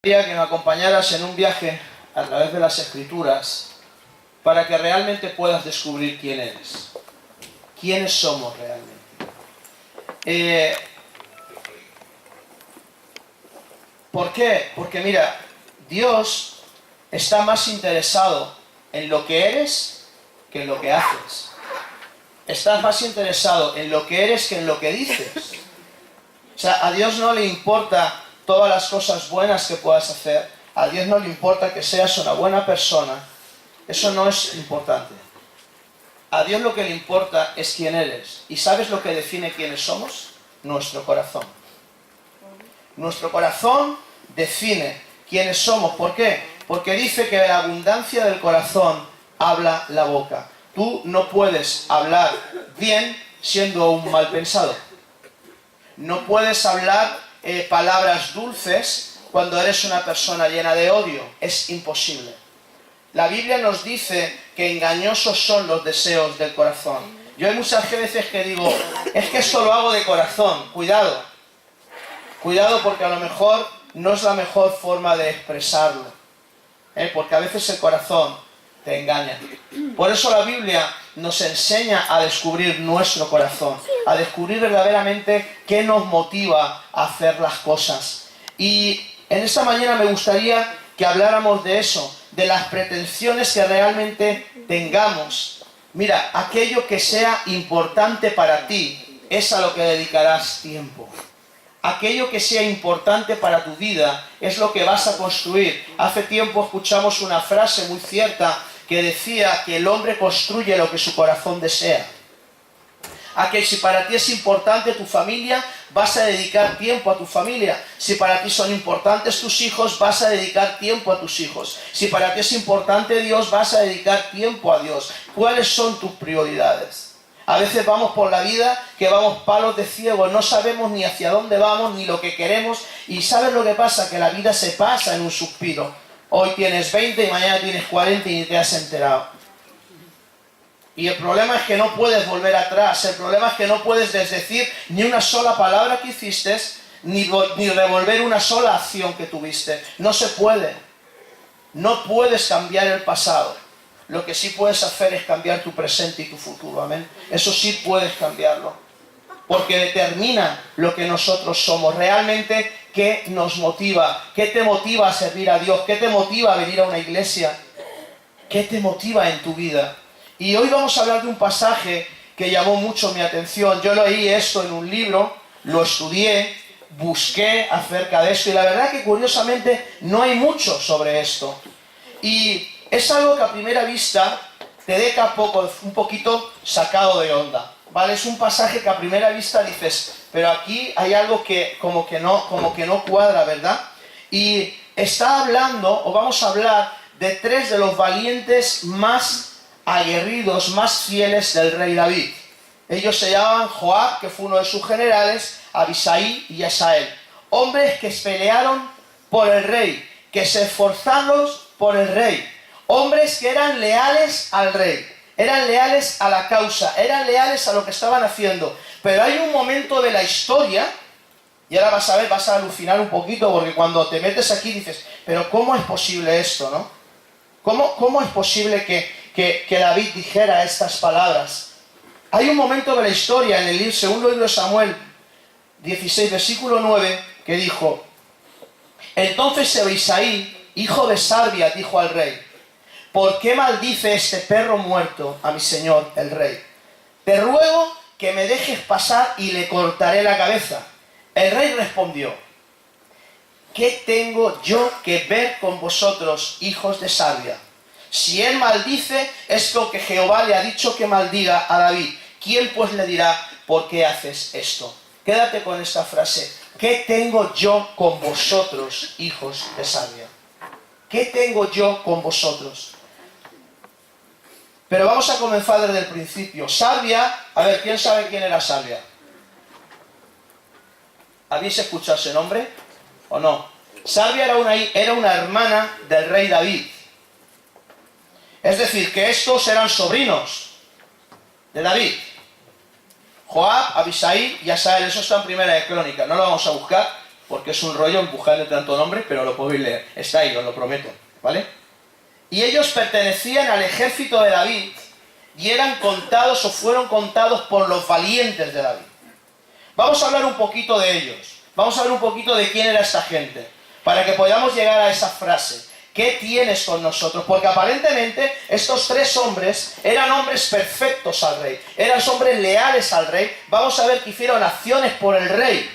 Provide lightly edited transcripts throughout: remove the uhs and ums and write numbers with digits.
Que me acompañaras en un viaje a través de las Escrituras para que realmente puedas descubrir quién eres, quiénes somos realmente. ¿Por qué? Porque mira, Dios está más interesado en lo que eres que en lo que haces. Está más interesado en lo que eres que en lo que dices. O sea, a Dios no le importa todas las cosas buenas que puedas hacer. A Dios no le importa que seas una buena persona. Eso no es importante. A Dios lo que le importa es quién eres. ¿Y sabes lo que define quiénes somos? Nuestro corazón. Nuestro corazón define quiénes somos. ¿Por qué? Porque dice que de la abundancia del corazón habla la boca. Tú no puedes hablar bien siendo un mal pensado. No puedes hablar palabras dulces cuando eres una persona llena de odio. Es imposible. La Biblia nos dice que engañosos son los deseos del corazón. Yo hay muchas veces que digo, es que esto lo hago de corazón. Cuidado. Cuidado, porque a lo mejor no es la mejor forma de expresarlo. Porque a veces el corazón te engaña. Por eso la Biblia nos enseña a descubrir nuestro corazón, a descubrir verdaderamente qué nos motiva a hacer las cosas. Y en esta mañana me gustaría que habláramos de eso, de las pretensiones que realmente tengamos. Mira, aquello que sea importante para ti es a lo que dedicarás tiempo. Aquello que sea importante para tu vida es lo que vas a construir. Hace tiempo escuchamos una frase muy cierta que decía que el hombre construye lo que su corazón desea. A que si para ti es importante tu familia, vas a dedicar tiempo a tu familia. Si para ti son importantes tus hijos, vas a dedicar tiempo a tus hijos. Si para ti es importante Dios, vas a dedicar tiempo a Dios. ¿Cuáles son tus prioridades? A veces vamos por la vida que vamos palos de ciego, no sabemos ni hacia dónde vamos, ni lo que queremos. Y ¿sabes lo que pasa? Que la vida se pasa en un suspiro. Hoy tienes 20 y mañana tienes 40 y ni te has enterado. Y el problema es que no puedes volver atrás. El problema es que no puedes desdecir ni una sola palabra que hiciste, ni revolver una sola acción que tuviste. No se puede. No puedes cambiar el pasado. Lo que sí puedes hacer es cambiar tu presente y tu futuro. Amén. Eso sí puedes cambiarlo. Porque determina lo que nosotros somos. Realmente, ¿qué nos motiva? ¿Qué te motiva a servir a Dios? ¿Qué te motiva a venir a una iglesia? ¿Qué te motiva en tu vida? Y hoy vamos a hablar de un pasaje que llamó mucho mi atención. Yo leí esto en un libro, lo estudié, busqué acerca de esto. Y la verdad que curiosamente no hay mucho sobre esto. Y es algo que a primera vista te deja un poquito sacado de onda. ¿Vale? Es un pasaje que a primera vista dices, pero aquí hay algo que como que no cuadra, ¿verdad? Y está hablando, o vamos a hablar, de tres de los valientes más aguerridos, más fieles del rey David. Ellos se llamaban Joab, que fue uno de sus generales, Abisai y Asael. Hombres que pelearon por el rey, que se esforzaron por el rey. Hombres que eran leales al rey. Eran leales a la causa, eran leales a lo que estaban haciendo. Pero hay un momento de la historia, y ahora vas a ver, vas a alucinar un poquito, porque cuando te metes aquí dices, pero ¿cómo es posible esto, no? ¿Cómo es posible que David dijera estas palabras? Hay un momento de la historia en el segundo libro de Samuel 16, versículo 9, que dijo, entonces Abisai, hijo de Sarbia, dijo al rey, ¿por qué maldice este perro muerto a mi señor, el rey? Te ruego que me dejes pasar y le cortaré la cabeza. El rey respondió, ¿qué tengo yo que ver con vosotros, hijos de Sarbia? Si él maldice, es porque Jehová le ha dicho que maldiga a David. ¿Quién pues le dirá, por qué haces esto? Quédate con esta frase. ¿Qué tengo yo con vosotros, hijos de Sarbia? ¿Qué tengo yo con vosotros? Pero vamos a comenzar desde el principio. Sarbia, a ver, ¿quién sabe quién era Sarbia? ¿Habéis escuchado ese nombre o no? Sarbia era una hermana del rey David. Es decir, que estos eran sobrinos de David. Joab, Abisai y Asael, eso está en Primera de Crónicas, no lo vamos a buscar, porque es un rollo empujando tanto nombre, pero lo podéis leer. Está ahí, os lo prometo, ¿vale? Y ellos pertenecían al ejército de David y eran contados o fueron contados por los valientes de David. Vamos a hablar un poquito de ellos. Vamos a ver un poquito de quién era esta gente, para que podamos llegar a esa frase. ¿Qué tienes con nosotros? Porque aparentemente estos tres hombres eran hombres perfectos al rey, eran hombres leales al rey. Vamos a ver que hicieron acciones por el rey.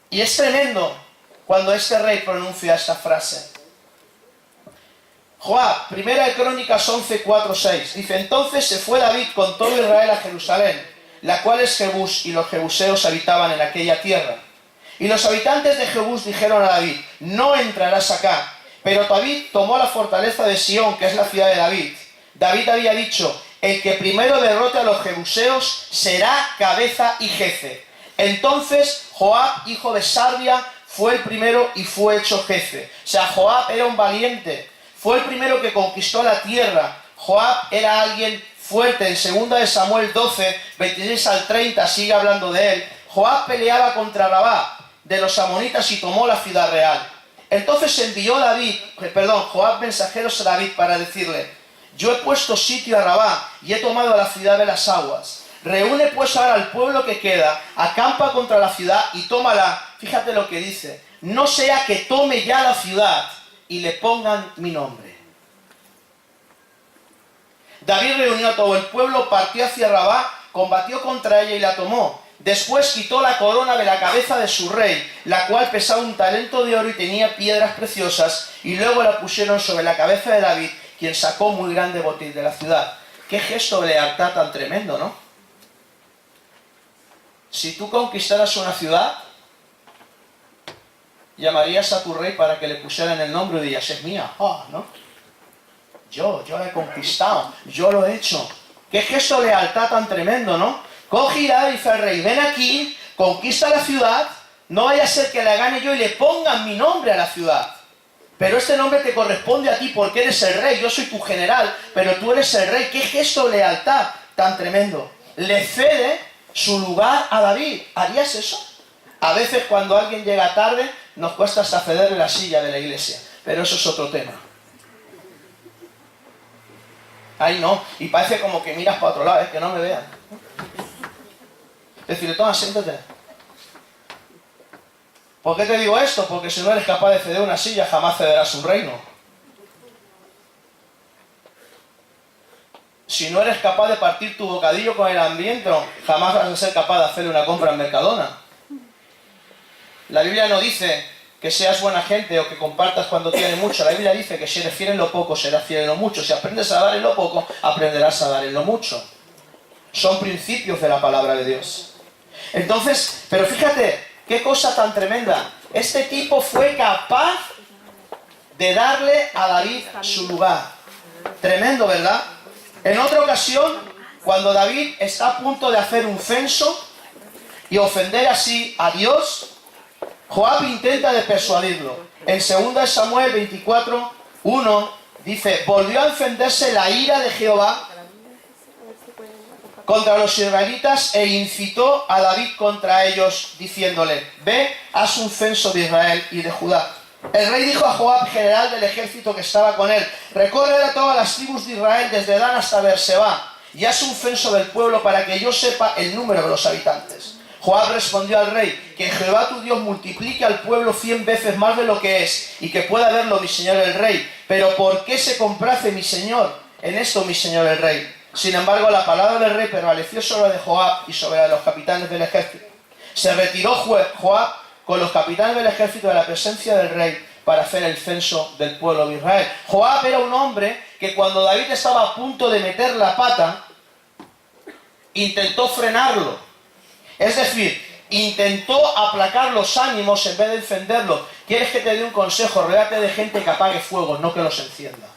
Y es tremendo cuando este rey pronuncia esta frase. Joab, primera de Crónicas 11, 4, 6. Dice, entonces se fue David con todo Israel a Jerusalén, la cual es Jebús, y los jebuseos habitaban en aquella tierra. Y los habitantes de Jebús dijeron a David, no entrarás acá. Pero David tomó la fortaleza de Sión, que es la ciudad de David. David había dicho, el que primero derrote a los jebuseos será cabeza y jefe. Entonces Joab, hijo de Sarvia, fue el primero y fue hecho jefe. O sea, Joab era un valiente. Fue el primero que conquistó la tierra. Joab era alguien fuerte. En 2 de Samuel 12, 26 al 30, sigue hablando de él. Joab peleaba contra Rabá de los amonitas y tomó la ciudad real. Entonces envió Joab mensajeros a David para decirle, yo he puesto sitio a Rabá y he tomado la ciudad de las aguas. Reúne pues ahora al pueblo que queda, acampa contra la ciudad y tómala. Fíjate lo que dice, no sea que tome ya la ciudad y le pongan mi nombre. David reunió a todo el pueblo, partió hacia Rabá, combatió contra ella y la tomó. Después quitó la corona de la cabeza de su rey, la cual pesaba un talento de oro y tenía piedras preciosas, y luego la pusieron sobre la cabeza de David, quien sacó muy grande botín de la ciudad. Qué gesto de lealtad tan tremendo, ¿no? Si tú conquistaras una ciudad, llamarías a tu rey para que le pusieran el nombre y dirías, es mía, ¿no? Yo la he conquistado, yo lo he hecho. Qué gesto de lealtad tan tremendo, ¿no? Coge y dice al rey, ven aquí, conquista la ciudad, no vaya a ser que la gane yo y le pongan mi nombre a la ciudad. Pero este nombre te corresponde a ti porque eres el rey, yo soy tu general, pero tú eres el rey. Qué gesto de lealtad tan tremendo. Le cede su lugar a David. ¿Harías eso? A veces cuando alguien llega tarde, nos cuesta hasta cederle la silla de la iglesia, pero eso es otro tema. Ay no, y parece como que miras para otro lado, que no me vean. Decirle, toma, siéntate. ¿Por qué te digo esto? Porque si no eres capaz de ceder una silla, jamás cederás un reino. Si no eres capaz de partir tu bocadillo con el hambriento, jamás vas a ser capaz de hacerle una compra en Mercadona. La Biblia no dice que seas buena gente o que compartas cuando tienes mucho. La Biblia dice que si eres fiel en lo poco, serás fiel en lo mucho. Si aprendes a dar en lo poco, aprenderás a dar en lo mucho. Son principios de la palabra de Dios. Entonces, pero fíjate, qué cosa tan tremenda. Este tipo fue capaz de darle a David su lugar. Tremendo, ¿verdad? En otra ocasión, cuando David está a punto de hacer un censo y ofender así a Dios, Joab intenta de persuadirlo. En 2 Samuel 24, 1, dice, volvió a encenderse la ira de Jehová contra los israelitas e incitó a David contra ellos, diciéndole, ve, haz un censo de Israel y de Judá. El rey dijo a Joab, general del ejército que estaba con él, recorre a todas las tribus de Israel desde Dan hasta Beerseba, y haz un censo del pueblo para que yo sepa el número de los habitantes. Joab respondió al rey, que Jehová tu Dios multiplique al pueblo 100 veces más de lo que es, y que pueda verlo mi señor el rey. Pero ¿por qué se complace mi señor en esto, mi señor el rey? Sin embargo, la palabra del rey prevaleció sobre la de Joab y sobre la de los capitanes del ejército. Se retiró Joab con los capitanes del ejército de la presencia del rey para hacer el censo del pueblo de Israel. Joab era un hombre que cuando David estaba a punto de meter la pata, intentó frenarlo. Es decir, intentó aplacar los ánimos en vez de encenderlos. ¿Quieres que te dé un consejo? Rodéate de gente que apague fuegos, no que los encienda.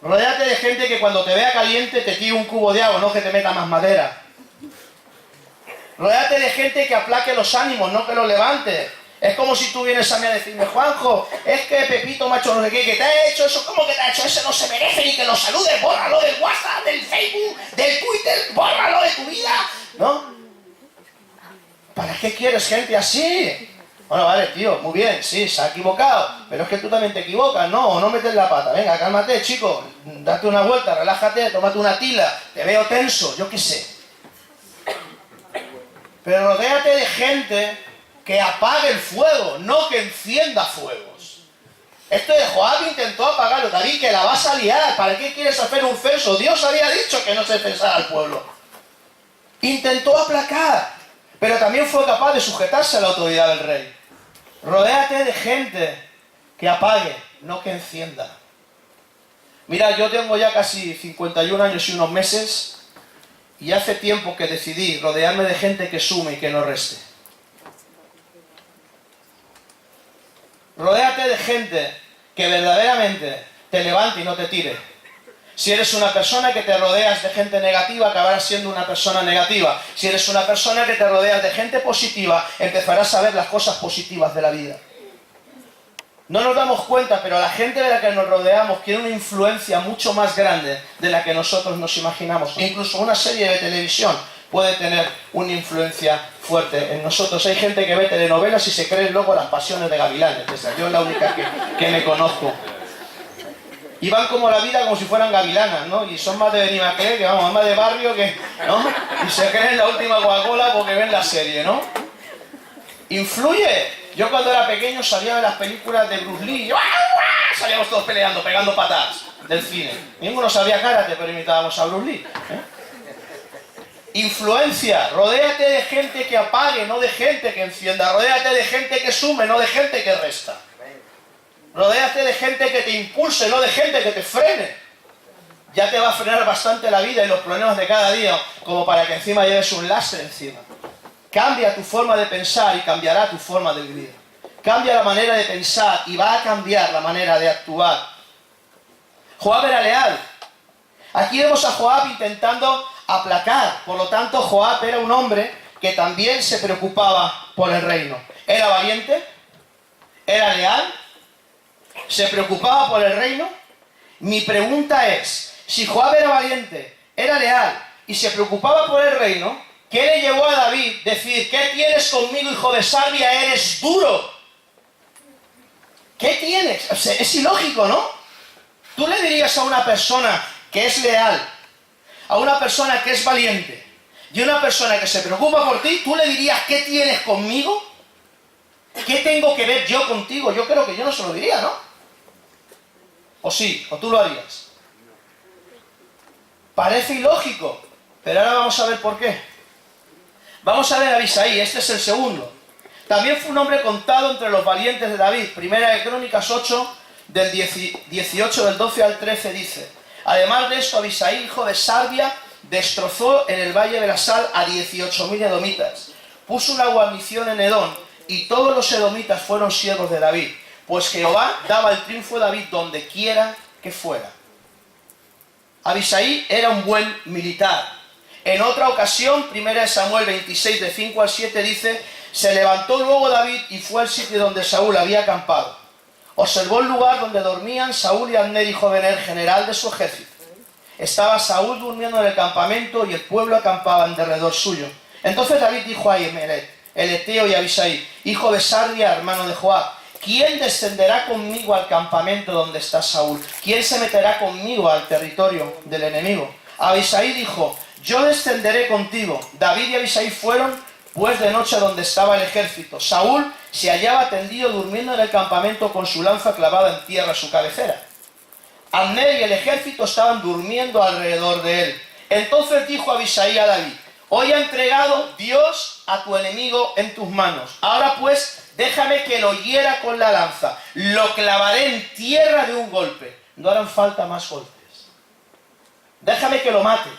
Rodéate de gente que cuando te vea caliente te tire un cubo de agua, no que te meta más madera. Rodéate de gente que aplaque los ánimos, no que los levante. Es como si tú vienes a mí a decirme, Juanjo, es que Pepito, macho, no sé qué, que te ha hecho eso. ¿Cómo que te ha hecho? Ese no se merece ni que lo saludes. Bórralo del WhatsApp, del Facebook, del Twitter, bórralo de tu vida, ¿no? ¿Para qué quieres gente así? Bueno, vale, tío, muy bien, sí, se ha equivocado, pero es que tú también te equivocas, ¿no? O no metes la pata. Venga, cálmate, chico, date una vuelta, relájate, tómate una tila, te veo tenso, yo qué sé. Pero rodéate de gente que apague el fuego, no que encienda fuegos. Esto de Joab intentó apagarlo, David, que la vas a liar, ¿para qué quieres hacer un censo? Dios había dicho que no se censara al pueblo. Intentó aplacar, pero también fue capaz de sujetarse a la autoridad del rey. Rodéate de gente que apague, no que encienda. Mira, yo tengo ya casi 51 años y unos meses y hace tiempo que decidí rodearme de gente que sume y que no reste. Rodéate de gente que verdaderamente te levante y no te tire. Si eres una persona que te rodeas de gente negativa, acabarás siendo una persona negativa. Si eres una persona que te rodeas de gente positiva, empezarás a ver las cosas positivas de la vida. No nos damos cuenta, pero la gente de la que nos rodeamos tiene una influencia mucho más grande de la que nosotros nos imaginamos. Incluso una serie de televisión puede tener una influencia fuerte en nosotros. Hay gente que ve telenovelas y se cree luego las pasiones de gavilanes. Yo es la única que me conozco. Y van como la vida como si fueran gavilanas, ¿no? Y son más de Benimaclet, que vamos, más de barrio, que, ¿no? Y se creen la última Coca-Cola porque ven la serie, ¿no? Influye. Yo cuando era pequeño salía de las películas de Bruce Lee, salíamos todos peleando, pegando patadas del cine. Ninguno sabía karate, pero imitábamos a Bruce Lee. Influencia. Rodéate de gente que apague, no de gente que encienda. Rodéate de gente que sume, no de gente que resta. Rodéate de gente que te impulse, no de gente que te frene. Ya te va a frenar bastante la vida y los problemas de cada día, como para que encima lleves un lastre encima. Cambia tu forma de pensar y cambiará tu forma de vivir. Cambia la manera de pensar y va a cambiar la manera de actuar. Joab era leal. Aquí vemos a Joab intentando aplacar. Por lo tanto, Joab era un hombre que también se preocupaba por el reino. Era valiente, era leal, se preocupaba por el reino. Mi pregunta es, si Joab era valiente, era leal y se preocupaba por el reino, ¿qué le llevó a David decir, ¿qué tienes conmigo, hijo de Sarvia? Eres duro. ¿Qué tienes? O sea, es ilógico, ¿no? Tú le dirías a una persona que es leal, a una persona que es valiente y a una persona que se preocupa por ti, tú le dirías, ¿qué tienes conmigo? ¿Qué tengo que ver yo contigo? Yo creo que yo no se lo diría, ¿no? ¿O sí? ¿O tú lo harías? Parece ilógico, pero ahora vamos a ver por qué. Vamos a ver a Abisai, este es el segundo. También fue un hombre contado entre los valientes de David. Primera de Crónicas 8, del 18, del 12 al 13 dice: además de esto, Abisai, hijo de Sarvia, destrozó en el Valle de la Sal a 18.000 edomitas. Puso una guarnición en Edom, y todos los edomitas fueron siervos de David, pues Jehová daba el triunfo a David donde quiera que fuera. Abisai era un buen militar. En otra ocasión, 1 Samuel 26, de 5 al 7, dice: se levantó luego David y fue al sitio donde Saúl había acampado. Observó el lugar donde dormían Saúl y Abner, hijo de Ner, general de su ejército. Estaba Saúl durmiendo en el campamento y el pueblo acampaba en derredor suyo. Entonces David dijo a Ahimelech, el heteo, y a Abisai, hijo de Sarvia, hermano de Joab: ¿quién descenderá conmigo al campamento donde está Saúl? ¿Quién se meterá conmigo al territorio del enemigo? Abisai dijo: yo descenderé contigo. David y Abisai fueron pues de noche a donde estaba el ejército. Saúl se hallaba tendido durmiendo en el campamento con su lanza clavada en tierra a su cabecera. Abner y el ejército estaban durmiendo alrededor de él. Entonces dijo Abisai a David: hoy ha entregado Dios a tu enemigo en tus manos. Ahora pues, déjame que lo hiera con la lanza. Lo clavaré en tierra de un golpe. No harán falta más golpes. Déjame que lo mate.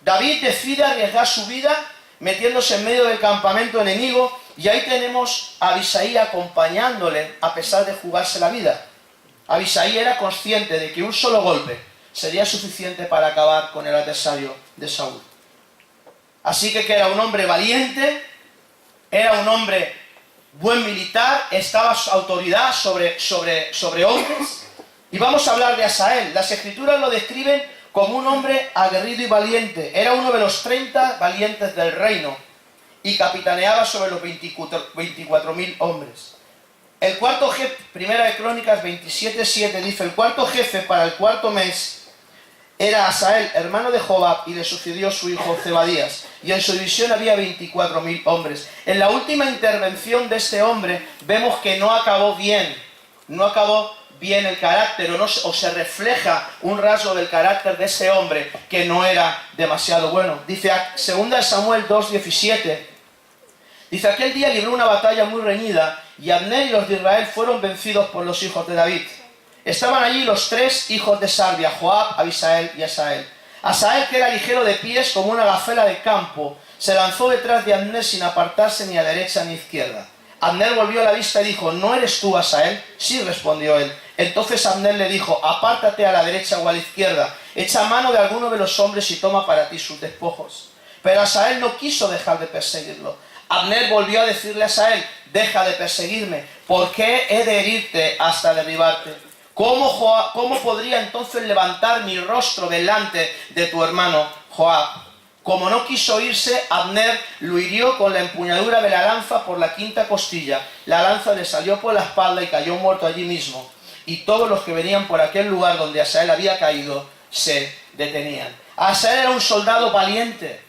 David decide arriesgar su vida metiéndose en medio del campamento enemigo, y ahí tenemos a Abisai acompañándole a pesar de jugarse la vida. Abisai era consciente de que un solo golpe sería suficiente para acabar con el adversario de Saúl. Así que era un hombre valiente, era un hombre buen militar, estaba su autoridad sobre hombres. Y vamos a hablar de Asael. Las escrituras lo describen como un hombre aguerrido y valiente. Era uno de los 30 valientes del reino. y capitaneaba sobre los 24.000 hombres. El cuarto jefe, primera de Crónicas 27:7 dice, el cuarto jefe para el cuarto mes era Asael, hermano de Jobab, y le sucedió su hijo Zebadías, y en su división había 24.000 hombres. En la última intervención de este hombre vemos que no acabó bien el carácter, o se refleja un rasgo del carácter de ese hombre que no era demasiado bueno. Dice 2 Samuel 2:17, dice, aquel día libró una batalla muy reñida, y Abner y los de Israel fueron vencidos por los hijos de David. Estaban allí los tres hijos de Sarbia, Joab, Abisael y Asael. Asael, que era ligero de pies como una gacela de campo, se lanzó detrás de Abner sin apartarse ni a derecha ni a izquierda. Abner volvió la vista y dijo, ¿no eres tú, Asael? Sí, respondió él. Entonces Abner le dijo, apártate a la derecha o a la izquierda, echa mano de alguno de los hombres y toma para ti sus despojos. Pero Asael no quiso dejar de perseguirlo. Abner volvió a decirle a Asael, deja de perseguirme, ¿por qué he de herirte hasta derribarte? ¿Cómo podría entonces levantar mi rostro delante de tu hermano Joab? Como no quiso irse, Abner lo hirió con la empuñadura de la lanza por la quinta costilla. La lanza le salió por la espalda y cayó muerto allí mismo. Y todos los que venían por aquel lugar donde Asael había caído se detenían. Asael era un soldado valiente,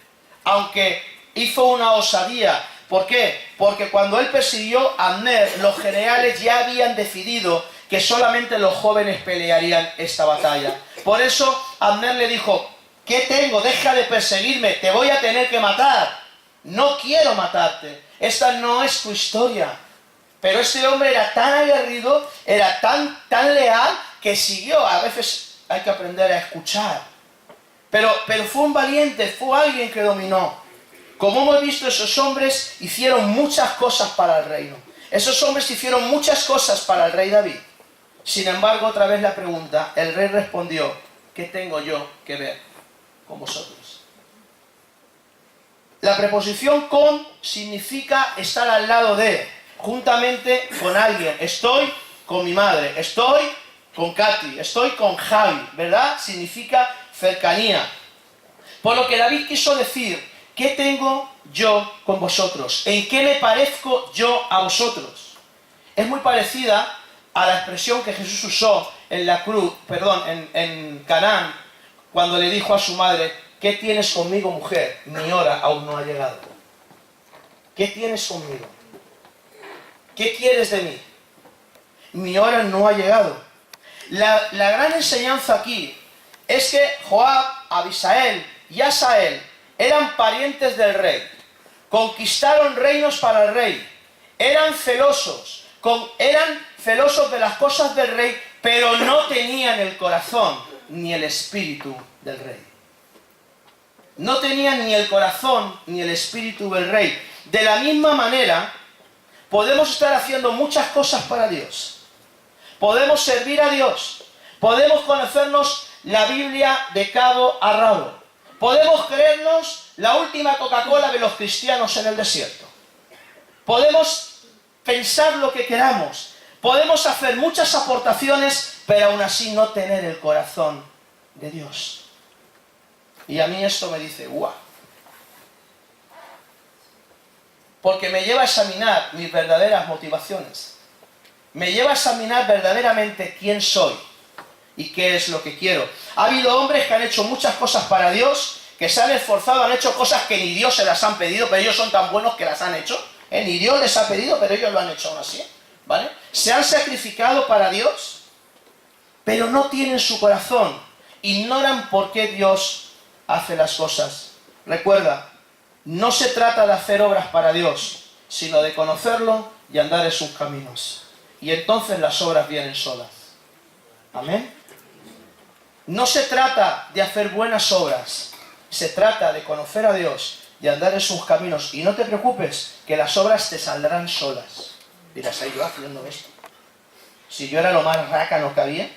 aunque hizo una osadía. ¿Por qué? Porque cuando él persiguió a Abner, los generales ya habían decidido que solamente los jóvenes pelearían esta batalla. Por eso Abner le dijo, ¿qué tengo? Deja de perseguirme, te voy a tener que matar. No quiero matarte, esta no es tu historia. Pero este hombre era tan aguerrido, era tan leal, que siguió. A veces hay que aprender a escuchar. Pero fue un valiente, fue alguien que dominó. Como hemos visto, esos hombres hicieron muchas cosas para el reino. Esos hombres hicieron muchas cosas para el rey David. Sin embargo, otra vez la pregunta, el rey respondió, ¿qué tengo yo que ver con vosotros? La preposición con significa estar al lado de, juntamente con alguien. Estoy con mi madre, estoy con Katy, estoy con Javi, ¿verdad? Significa cercanía. Por lo que David quiso decir, ¿qué tengo yo con vosotros? ¿En qué me parezco yo a vosotros? Es muy parecida a la expresión que Jesús usó en Canaán, cuando le dijo a su madre, ¿qué tienes conmigo, mujer? Mi hora aún no ha llegado. ¿Qué tienes conmigo? ¿Qué quieres de mí? Mi hora no ha llegado. La gran enseñanza aquí es que Joab, Abisael y Asael eran parientes del rey. Conquistaron reinos para el rey. Eran celosos de las cosas del rey, pero no tenían el corazón ni el espíritu del rey. No tenían ni el corazón ni el espíritu del rey. De la misma manera, podemos estar haciendo muchas cosas para Dios. Podemos servir a Dios. Podemos conocernos la Biblia de cabo a rabo. Podemos creernos la última Coca-Cola de los cristianos en el desierto. Podemos pensar lo que queramos. Podemos hacer muchas aportaciones, pero aún así no tener el corazón de Dios. Y a mí esto me dice, ¡guau! Porque me lleva a examinar mis verdaderas motivaciones. Me lleva a examinar verdaderamente quién soy y qué es lo que quiero. Ha habido hombres que han hecho muchas cosas para Dios, que se han esforzado, han hecho cosas que ni Dios se las han pedido, pero ellos son tan buenos que las han hecho. Ni Dios les ha pedido, pero ellos lo han hecho aún así. ¿Vale? Se han sacrificado para Dios, pero no tienen su corazón. Ignoran por qué Dios hace las cosas. Recuerda, no se trata de hacer obras para Dios, sino de conocerlo y andar en sus caminos. Y entonces las obras vienen solas. Amén. No se trata de hacer buenas obras, se trata de conocer a Dios y andar en sus caminos. Y no te preocupes, que las obras te saldrán solas. Dirás, ¿ay, yo haciendo esto? Si yo era lo más rácano que había,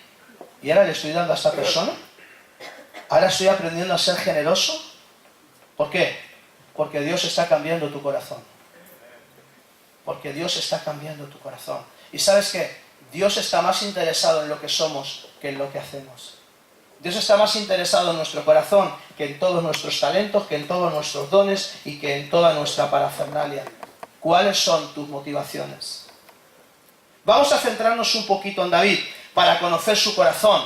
y ahora le estoy dando a esta persona, ahora estoy aprendiendo a ser generoso. ¿Por qué? Porque Dios está cambiando tu corazón. Porque Dios está cambiando tu corazón. ¿Y sabes qué? Dios está más interesado en lo que somos que en lo que hacemos. Dios está más interesado en nuestro corazón que en todos nuestros talentos, que en todos nuestros dones y que en toda nuestra parafernalia. ¿Cuáles son tus motivaciones? Vamos a centrarnos un poquito en David para conocer su corazón.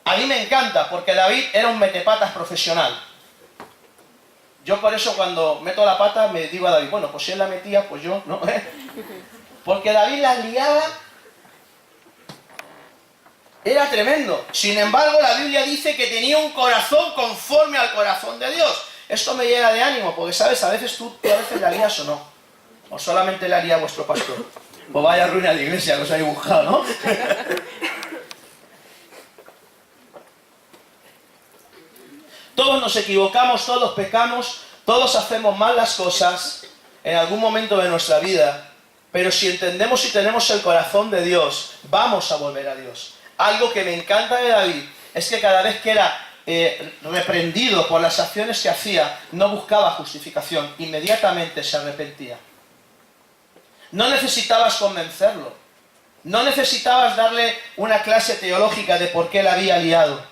A mí me encanta porque David era un metepatas profesional. Yo por eso cuando meto la pata me digo a David, bueno, pues si él la metía, pues yo, ¿no? Porque David las liaba. Era tremendo. Sin embargo, la Biblia dice que tenía un corazón conforme al corazón de Dios. Esto me llena de ánimo, porque sabes, a veces tú a veces la lías o no. O solamente la lía vuestro pastor. Pues vaya ruina de iglesia que os ha dibujado, ¿no? Todos nos equivocamos, todos pecamos, todos hacemos mal las cosas en algún momento de nuestra vida. Pero si entendemos y tenemos el corazón de Dios, vamos a volver a Dios. Algo que me encanta de David es que cada vez que era reprendido por las acciones que hacía, no buscaba justificación, inmediatamente se arrepentía. No necesitabas convencerlo, no necesitabas darle una clase teológica de por qué la había liado.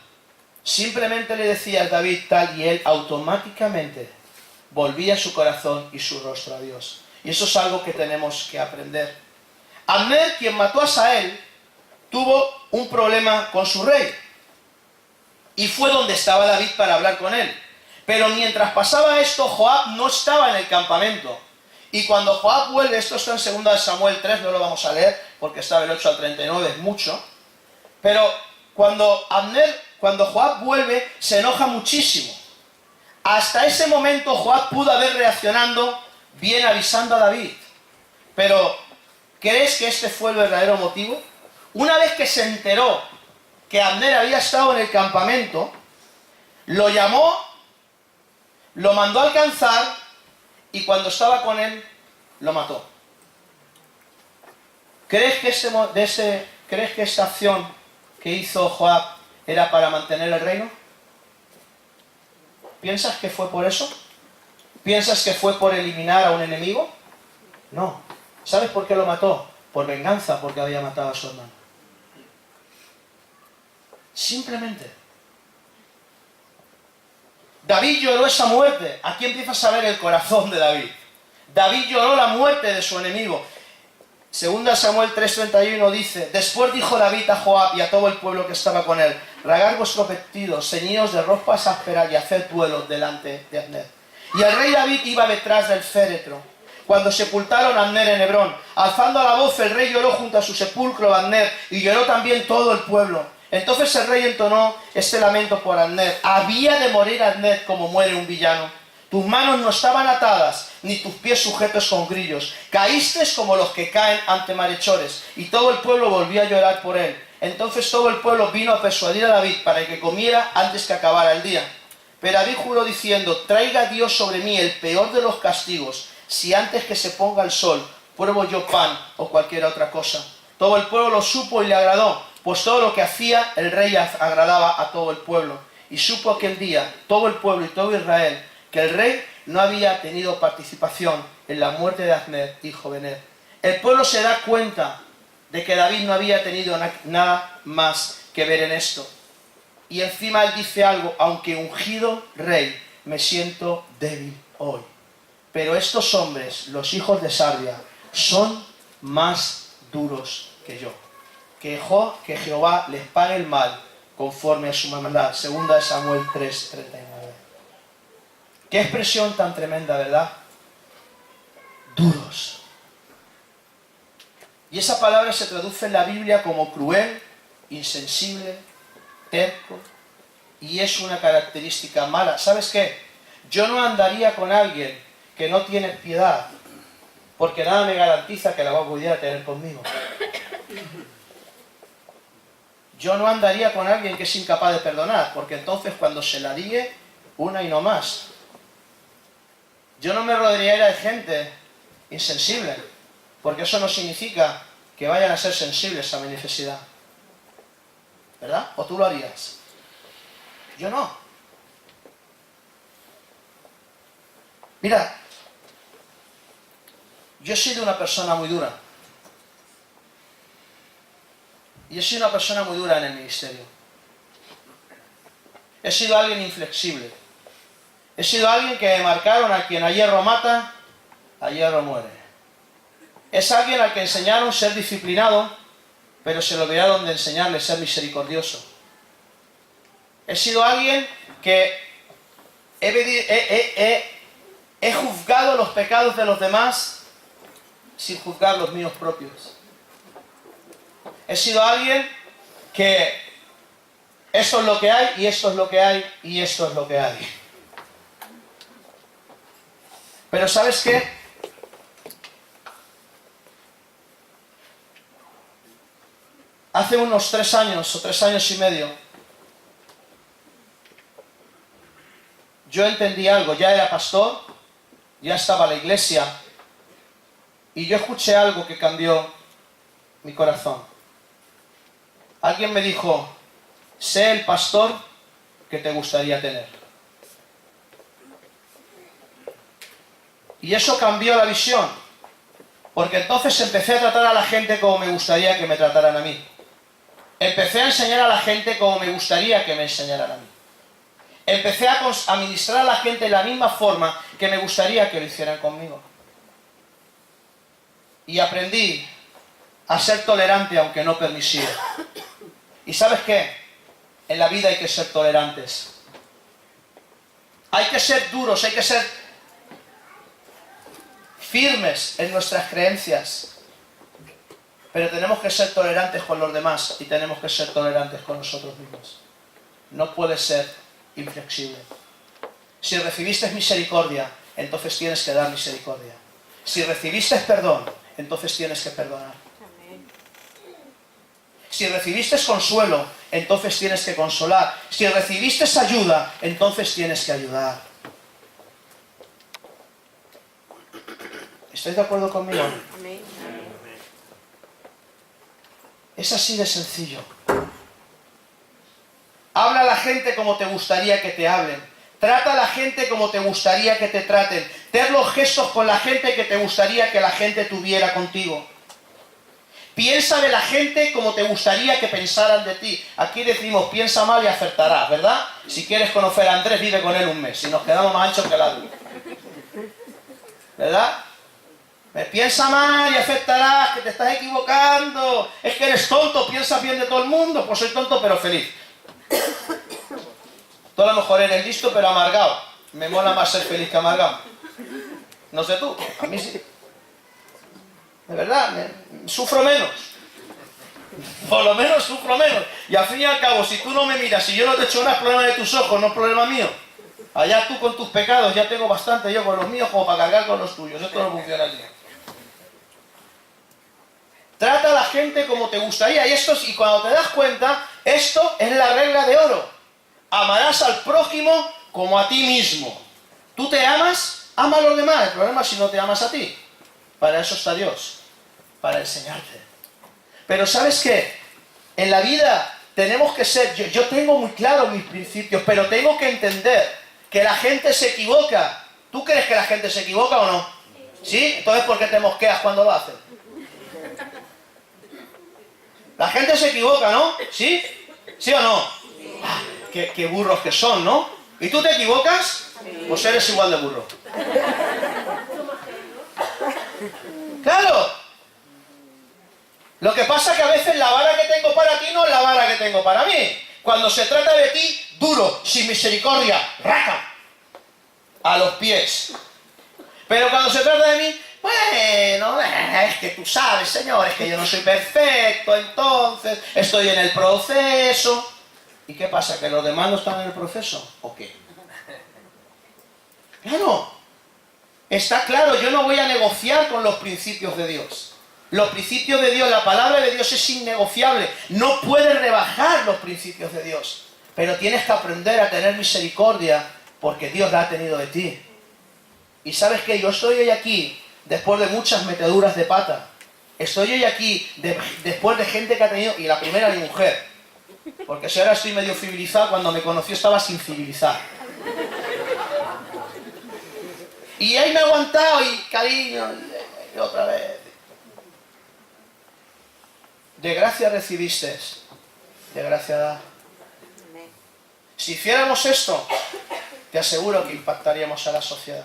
Simplemente le decías David tal y él automáticamente volvía su corazón y su rostro a Dios. Y eso es algo que tenemos que aprender. Abner, quien mató a Saúl, tuvo un problema con su rey. Y fue donde estaba David para hablar con él. Pero mientras pasaba esto, Joab no estaba en el campamento. Y cuando Joab vuelve, esto está en 2 Samuel 3, no lo vamos a leer porque está del 8 al 39, es mucho. Pero cuando Joab vuelve, se enoja muchísimo. Hasta ese momento Joab pudo haber reaccionado bien avisando a David. Pero, ¿crees que este fue el verdadero motivo? Una vez que se enteró que Abner había estado en el campamento, lo llamó, lo mandó a alcanzar y cuando estaba con él, lo mató. ¿Crees que esta acción que hizo Joab era para mantener el reino? ¿Piensas que fue por eso? ¿Piensas que fue por eliminar a un enemigo? No. ¿Sabes por qué lo mató? Por venganza, porque había matado a su hermano. Simplemente. David lloró esa muerte. Aquí empiezas a ver el corazón de David. David lloró la muerte de su enemigo. 2 Samuel 3:31 dice: Después dijo David a Joab y a todo el pueblo que estaba con él: Rasgad vuestros vestidos, ceñidos de ropas ásperas y haced duelo delante de Abner. Y el rey David iba detrás del féretro. Cuando sepultaron a Abner en Hebrón, alzando la voz, el rey lloró junto a su sepulcro a Abner, y lloró también todo el pueblo. Entonces el rey entonó este lamento por Abner: Había de morir Abner como muere un villano. Tus manos no estaban atadas, ni tus pies sujetos con grillos. Caíste como los que caen ante malhechores. Y todo el pueblo volvió a llorar por él. Entonces todo el pueblo vino a persuadir a David para que comiera antes que acabara el día. Pero David juró diciendo: Traiga Dios sobre mí el peor de los castigos, si antes que se ponga el sol pruebo yo pan o cualquier otra cosa. Todo el pueblo lo supo y le agradó, pues todo lo que hacía el rey agradaba a todo el pueblo. Y supo aquel día todo el pueblo y todo Israel que el rey no había tenido participación en la muerte de Abner, hijo de Ner. El pueblo se da cuenta de que David no había tenido nada más que ver en esto. Y encima él dice algo: aunque ungido rey, me siento débil hoy. Pero estos hombres, los hijos de Sarvia, son más duros que yo. Que Jehová les pague el mal conforme a su maldad. 2 Samuel 3:39. Qué expresión tan tremenda, ¿verdad? Duros. Y esa palabra se traduce en la Biblia como cruel, insensible, terco, y es una característica mala. ¿Sabes qué? Yo no andaría con alguien que no tiene piedad, porque nada me garantiza que la va a poder tener conmigo. Yo no andaría con alguien que es incapaz de perdonar, porque entonces cuando se la líe, una y no más. Yo no me rodearía de gente insensible, porque eso no significa que vayan a ser sensibles a mi necesidad. ¿Verdad? ¿O tú lo harías? Yo no. Mira, yo he sido una persona muy dura. Y he sido una persona muy dura en el ministerio. He sido alguien inflexible. He sido alguien que me marcaron a quien a hierro mata, a hierro muere. Es alguien al que enseñaron ser disciplinado, pero se le olvidaron de enseñarle ser misericordioso. He sido alguien que he juzgado los pecados de los demás sin juzgar los míos propios. He sido alguien que esto es lo que hay, y esto es lo que hay, y esto es lo que hay. Pero ¿sabes qué? Hace unos 3 años o 3 años y medio, yo entendí algo. Ya era pastor, ya estaba en la iglesia, y yo escuché algo que cambió mi corazón. Alguien me dijo: sé el pastor que te gustaría tener. Y eso cambió la visión, porque entonces empecé a tratar a la gente como me gustaría que me trataran a mí. Empecé a enseñar a la gente como me gustaría que me enseñaran a mí. Empecé a ministrar a la gente de la misma forma que me gustaría que lo hicieran conmigo. Y aprendí a ser tolerante aunque no permisivo. ¿Y sabes qué? En la vida hay que ser tolerantes. Hay que ser duros, hay que ser firmes en nuestras creencias. Pero tenemos que ser tolerantes con los demás y tenemos que ser tolerantes con nosotros mismos. No puedes ser inflexible. Si recibiste misericordia, entonces tienes que dar misericordia. Si recibiste perdón, entonces tienes que perdonar. Si recibiste consuelo, entonces tienes que consolar. Si recibiste ayuda, entonces tienes que ayudar. ¿Estáis de acuerdo conmigo? Amén. Es así de sencillo. Habla a la gente como te gustaría que te hablen. Trata a la gente como te gustaría que te traten. Ten los gestos con la gente que te gustaría que la gente tuviera contigo. Piensa de la gente como te gustaría que pensaran de ti. Aquí decimos: piensa mal y acertarás, ¿verdad? Si quieres conocer a Andrés, vive con él un mes. Si nos quedamos más anchos que la luz. ¿Verdad? Piensa mal y aceptarás que te estás equivocando. Es que eres tonto, piensas bien de todo el mundo. Pues soy tonto pero feliz. Tú a lo mejor eres listo pero amargado. Me mola más ser feliz que amargado. No sé tú, a mí sí. De verdad, sufro menos. Por lo menos sufro menos. Y al fin y al cabo, si tú no me miras, si yo no te echo nada, es problema de tus ojos, no es problema mío. Allá tú con tus pecados, ya tengo bastante yo con los míos como para cargar con los tuyos. Esto no funciona así. Trata a la gente como te gustaría. Y cuando te das cuenta, esto es la regla de oro. Amarás al prójimo como a ti mismo. Tú te amas, ama a los demás. El problema es si no te amas a ti. Para eso está Dios. Para enseñarte. Pero ¿sabes qué? En la vida tenemos que ser... Yo tengo muy claro mis principios, pero tengo que entender que la gente se equivoca. ¿Tú crees que la gente se equivoca o no? ¿Sí? Entonces, ¿por qué te mosqueas cuando lo hacen? La gente se equivoca, ¿no? ¿Sí? ¿Sí o no? Ah, qué burros que son, ¿no? ¿Y tú te equivocas? Pues eres igual de burro. ¡Claro! Lo que pasa es que a veces la vara que tengo para ti no es la vara que tengo para mí. Cuando se trata de ti, duro, sin misericordia, raca, a los pies. Pero cuando se trata de mí, bueno, es que tú sabes, Señor, es que yo no soy perfecto, entonces estoy en el proceso. ¿Y qué pasa? ¿Que los demás no están en el proceso? ¿O qué? Claro, está claro, yo no voy a negociar con los principios de Dios. Los principios de Dios, la palabra de Dios es innegociable. No puedes rebajar los principios de Dios. Pero tienes que aprender a tener misericordia porque Dios la ha tenido de ti. Y sabes que yo estoy hoy aquí después de muchas meteduras de pata. Estoy hoy aquí después de gente que ha tenido, y la primera mi mujer. Porque si ahora estoy medio civilizado, cuando me conoció estaba sin civilizar. Y ahí me he aguantado y cariño, y otra vez. De gracia recibiste, de gracia da. Si hiciéramos esto, te aseguro que impactaríamos a la sociedad.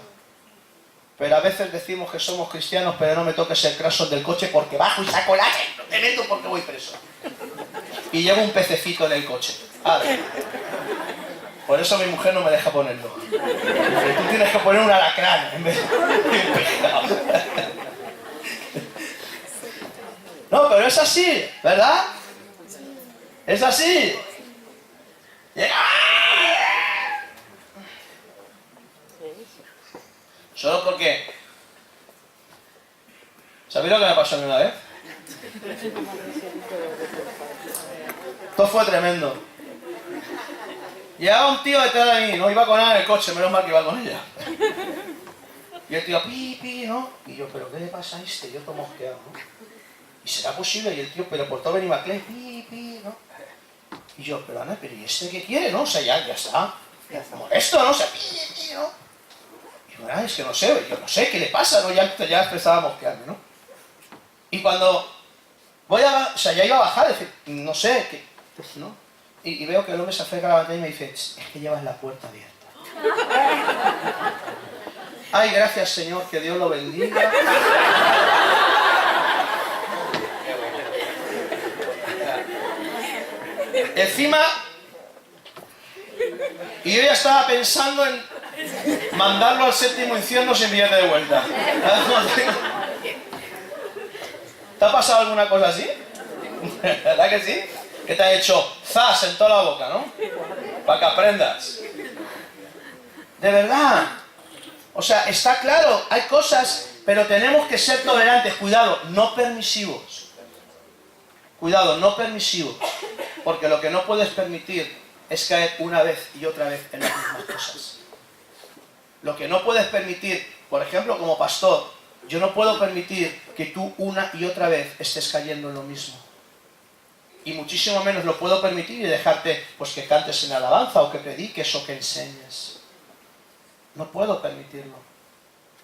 Pero a veces decimos que somos cristianos, pero no me toques el claxon del coche porque bajo y saco la... No te meto porque voy preso. Y llevo un pececito en el coche. Por eso mi mujer no me deja ponerlo. Porque tú tienes que poner un alacrán en vez de un pescado. No, pero es así, ¿verdad? Es así. Solo porque... ¿Sabéis lo que me pasó a mí una vez? Esto fue tremendo. Llegaba un tío detrás de mí, no iba con nada en el coche, menos mal que iba con ella. Y el tío, pi, ¿no? Y yo, ¿pero qué le pasa a este? Yo todo mosqueado, ¿no? ¿Y será posible? Y el tío, pero por todo venir McLean, pi, ¿no? Y yo, pero Ana, ¿pero y este qué quiere, no? O sea, ya está. Molesto, ¿no? O sea, pi, ¿no? Y yo, es que no sé, yo no sé qué le pasa, ¿no? Ya empezaba a mosquearme, ¿no? Y cuando o sea, ya iba a bajar, decir, no sé, qué, ¿no? Y veo que el hombre se acerca a la batería y me dice, es que llevas la puerta abierta. Ay, gracias Señor, que Dios lo bendiga. Encima, y yo ya estaba pensando en mandarlo al séptimo infierno sin billete de vuelta. ¿Te ha pasado alguna cosa así? ¿Verdad que sí? Que te ha hecho zas en toda la boca, ¿no? Para que aprendas. De verdad. O sea, está claro, hay cosas, pero tenemos que ser tolerantes. Cuidado, no permisivos. Cuidado, no permisivos. Porque lo que no puedes permitir es caer una vez y otra vez en las mismas cosas. Lo que no puedes permitir, por ejemplo, como pastor, yo no puedo permitir que tú una y otra vez estés cayendo en lo mismo. Y muchísimo menos lo puedo permitir y dejarte pues que cantes en alabanza o que prediques o que enseñes. No puedo permitirlo.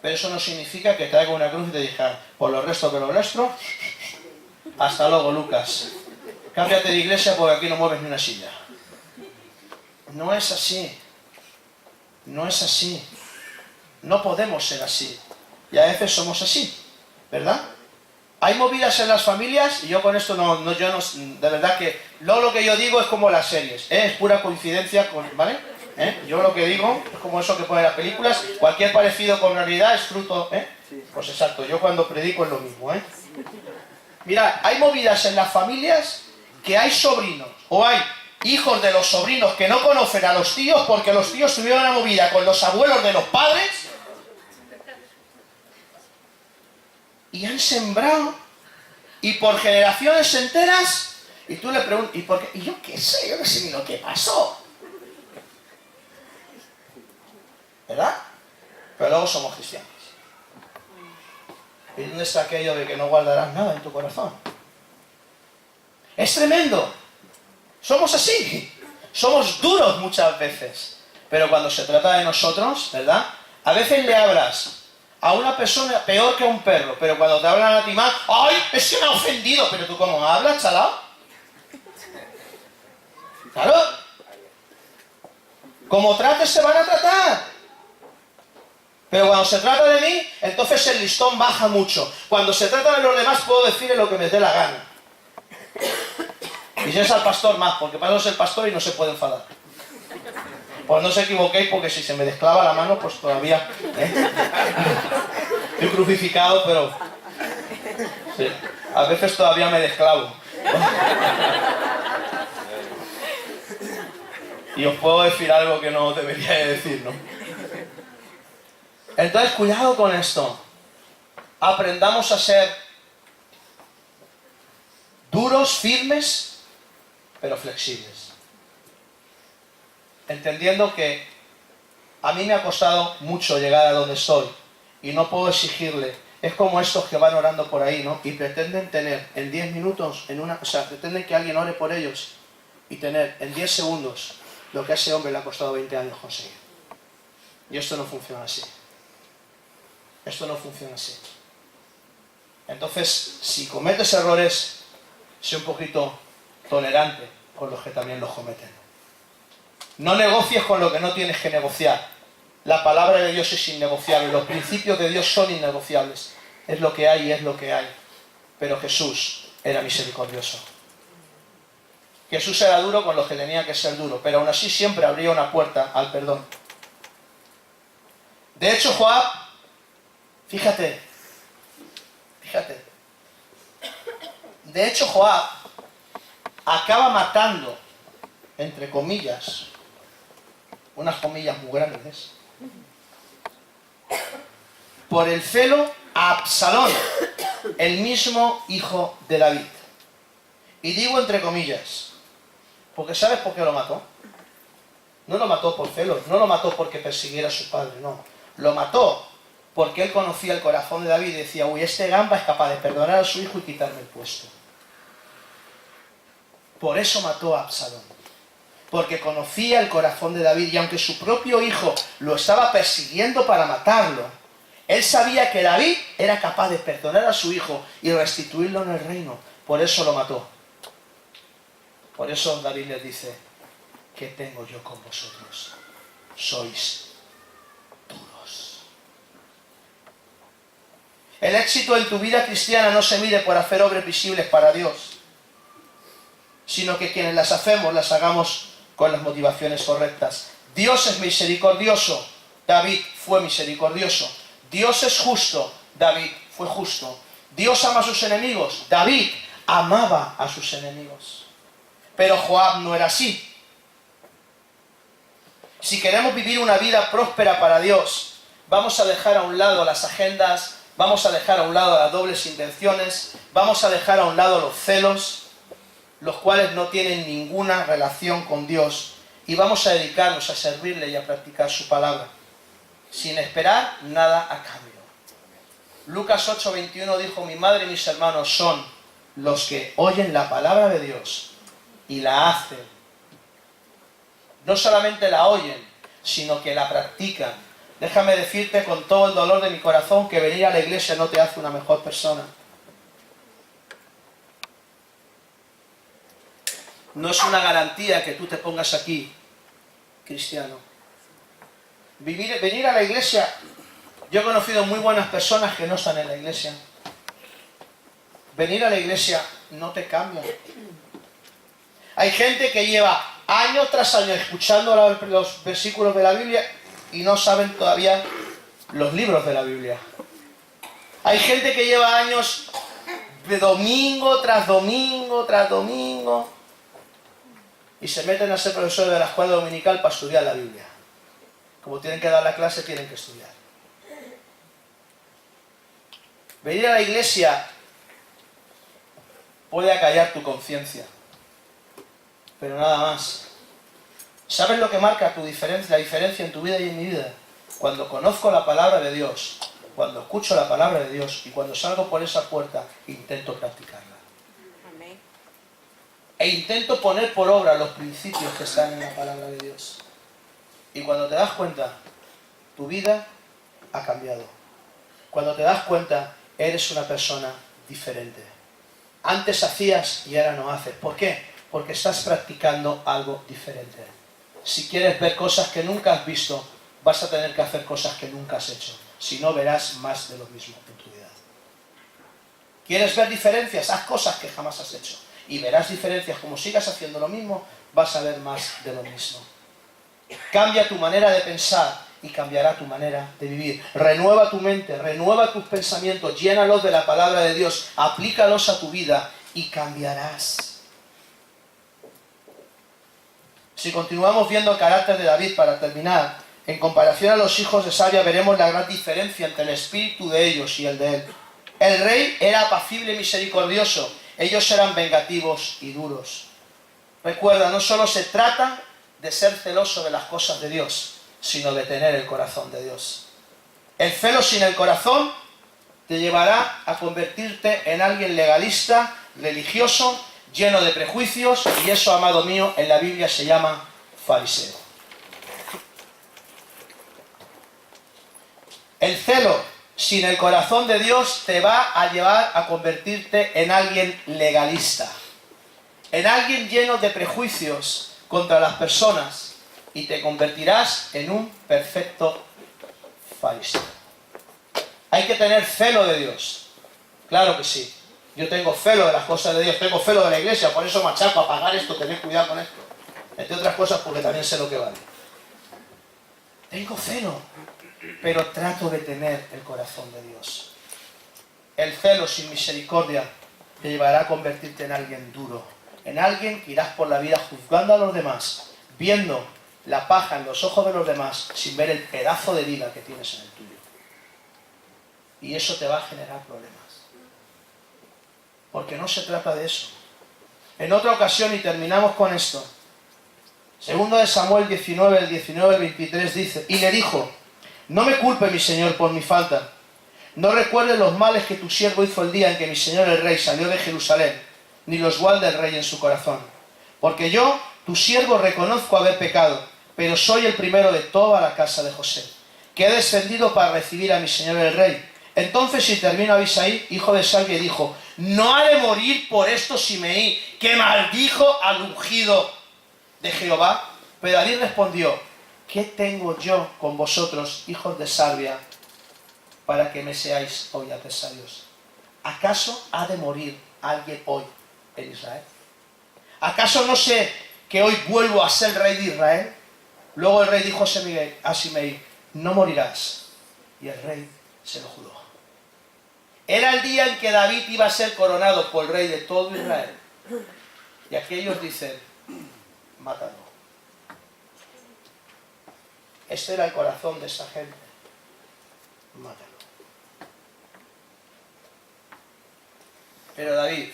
Pero eso no significa que traiga una cruz y te diga, por los restos de los restos, hasta luego Lucas. Cámbiate de iglesia porque aquí no mueves ni una silla. No es así. No es así. No podemos ser así. Y a veces somos así, ¿verdad? Hay movidas en las familias, y yo con esto de verdad que lo que yo digo es como las series, es pura coincidencia, ¿vale? Yo lo que digo es como eso que ponen las películas, cualquier parecido con realidad es fruto, Pues exacto, yo cuando predico es lo mismo, Mira, hay movidas en las familias que hay sobrinos, o hay hijos de los sobrinos que no conocen a los tíos porque los tíos tuvieron una movida con los abuelos de los padres y han sembrado, y por generaciones enteras, y tú le preguntas, ¿y por qué? Y yo qué sé, yo no sé ni lo que pasó. ¿Verdad? Pero luego somos cristianos. ¿Y dónde está aquello de que no guardarás nada en tu corazón? Es tremendo. Somos así. Somos duros muchas veces. Pero cuando se trata de nosotros, ¿verdad? A veces le hablas a una persona peor que a un perro, pero cuando te hablan a ti mal, ¡ay! Es que me ha ofendido. Pero tú, ¿cómo hablas, chalao? Claro. Como trates, se van a tratar. Pero cuando se trata de mí, entonces el listón baja mucho. Cuando se trata de los demás, puedo decirle lo que me dé la gana. Y si es al pastor más, porque para eso es el pastor y no se puede enfadar. Pues no os equivoquéis, porque si se me desclava la mano, pues todavía... Estoy crucificado, pero... Sí, a veces todavía me desclavo. Y os puedo decir algo que no debería de decir, ¿no? Entonces, cuidado con esto. Aprendamos a ser duros, firmes, pero flexibles. Entendiendo que a mí me ha costado mucho llegar a donde estoy y no puedo exigirle. Es como estos que van orando por ahí, ¿no? Y pretenden tener en 10 minutos, pretenden que alguien ore por ellos y tener en 10 segundos lo que a ese hombre le ha costado 20 años conseguir. Y esto no funciona así. Esto no funciona así. Entonces, si cometes errores, sé un poquito tolerante con los que también los cometen. No negocies con lo que no tienes que negociar. La palabra de Dios es innegociable. Los principios de Dios son innegociables. Es lo que hay y es lo que hay. Pero Jesús era misericordioso. Jesús era duro con los que tenía que ser duro, pero aún así siempre abría una puerta al perdón. De hecho, Joab, fíjate, de hecho Joab acaba matando, entre comillas, unas comillas muy grandes, por el celo a Absalón, el mismo hijo de David. Y digo entre comillas, porque ¿sabes por qué lo mató? No lo mató por celos, no lo mató porque persiguiera a su padre, no. Lo mató porque él conocía el corazón de David y decía, uy, este gamba es capaz de perdonar a su hijo y quitarme el puesto. Por eso mató a Absalón. Porque conocía el corazón de David y aunque su propio hijo lo estaba persiguiendo para matarlo, él sabía que David era capaz de perdonar a su hijo y restituirlo en el reino. Por eso lo mató. Por eso David les dice, ¿qué tengo yo con vosotros? Sois duros. El éxito en tu vida cristiana no se mide por hacer obras visibles para Dios, sino que quienes las hacemos, las hagamos con las motivaciones correctas. Dios es misericordioso, David fue misericordioso. Dios es justo, David fue justo. Dios ama a sus enemigos, David amaba a sus enemigos. Pero Joab no era así. Si queremos vivir una vida próspera para Dios, vamos a dejar a un lado las agendas, vamos a dejar a un lado las dobles intenciones, vamos a dejar a un lado los celos, los cuales no tienen ninguna relación con Dios, y vamos a dedicarnos a servirle y a practicar su palabra, sin esperar nada a cambio. Lucas 8:21 dijo, mi madre y mis hermanos son los que oyen la palabra de Dios y la hacen. No solamente la oyen, sino que la practican. Déjame decirte con todo el dolor de mi corazón que venir a la iglesia no te hace una mejor persona. No es una garantía que tú te pongas aquí, cristiano. Venir a la iglesia, yo he conocido muy buenas personas que no están en la iglesia. Venir a la iglesia no te cambia. Hay gente que lleva año tras año escuchando los versículos de la Biblia y no saben todavía los libros de la Biblia. Hay gente que lleva años de domingo tras domingo tras domingo y se meten a ser profesores de la escuela dominical para estudiar la Biblia. Como tienen que dar la clase, tienen que estudiar. Venir a la iglesia puede acallar tu conciencia, pero nada más. ¿Sabes lo que marca la diferencia en tu vida y en mi vida? Cuando conozco la palabra de Dios, cuando escucho la palabra de Dios y cuando salgo por esa puerta, intento practicarla. Amén. E intento poner por obra los principios que están en la palabra de Dios. Y cuando te das cuenta, tu vida ha cambiado. Cuando te das cuenta, eres una persona diferente. Antes hacías y ahora no haces. ¿Por qué? Porque estás practicando algo diferente. Si quieres ver cosas que nunca has visto, vas a tener que hacer cosas que nunca has hecho. Si no, verás más de lo mismo en tu vida. ¿Quieres ver diferencias? Haz cosas que jamás has hecho. Y verás diferencias. Como sigas haciendo lo mismo, vas a ver más de lo mismo. Cambia tu manera de pensar y cambiará tu manera de vivir. Renueva tu mente, renueva tus pensamientos, llénalos de la palabra de Dios, aplícalos a tu vida y cambiarás. Si continuamos viendo el carácter de David para terminar, en comparación a los hijos de Sabia veremos la gran diferencia entre el espíritu de ellos y el de él. El rey era apacible y misericordioso, ellos eran vengativos y duros. Recuerda, no solo se trata de ser celoso de las cosas de Dios, sino de tener el corazón de Dios. El celo sin el corazón te llevará a convertirte en alguien legalista, religioso, lleno de prejuicios, y eso, amado mío, en la Biblia se llama fariseo. El celo sin el corazón de Dios te va a llevar a convertirte en alguien legalista, en alguien lleno de prejuicios contra las personas, y te convertirás en un perfecto fariseo. Hay que tener celo de Dios. Claro que sí. Yo tengo celo de las cosas de Dios, tengo celo de la iglesia, por eso machaco a pagar esto, tened cuidado con esto. Entre otras cosas porque también sé lo que vale. Tengo celo, pero trato de tener el corazón de Dios. El celo sin misericordia te llevará a convertirte en alguien duro, en alguien que irás por la vida juzgando a los demás, viendo la paja en los ojos de los demás sin ver el pedazo de vida que tienes en el tuyo. Y eso te va a generar problemas. Porque no se trata de eso. En otra ocasión, y terminamos con esto, segundo de Samuel 19, el 19 al 23 dice, y le dijo, no me culpe mi señor por mi falta, no recuerde los males que tu siervo hizo el día en que mi señor el rey salió de Jerusalén, ni los guarde el rey en su corazón. Porque yo, tu siervo, reconozco haber pecado, pero soy el primero de toda la casa de José, que he descendido para recibir a mi señor el rey. Entonces intervino Abisai, hijo de Salvia, y dijo, no ha de morir por esto Simeí, que maldijo al ungido de Jehová. Pero David respondió, ¿qué tengo yo con vosotros, hijos de Salvia, para que me seáis hoy adversarios? ¿Acaso ha de morir alguien hoy en Israel? ¿Acaso no sé que hoy vuelvo a ser rey de Israel? Luego el rey dijo a Simeí, no morirás. Y el rey se lo juró. Era el día en que David iba a ser coronado por el rey de todo Israel. Y aquellos dicen, mátalo. Este era el corazón de esa gente. Mátalo. Pero David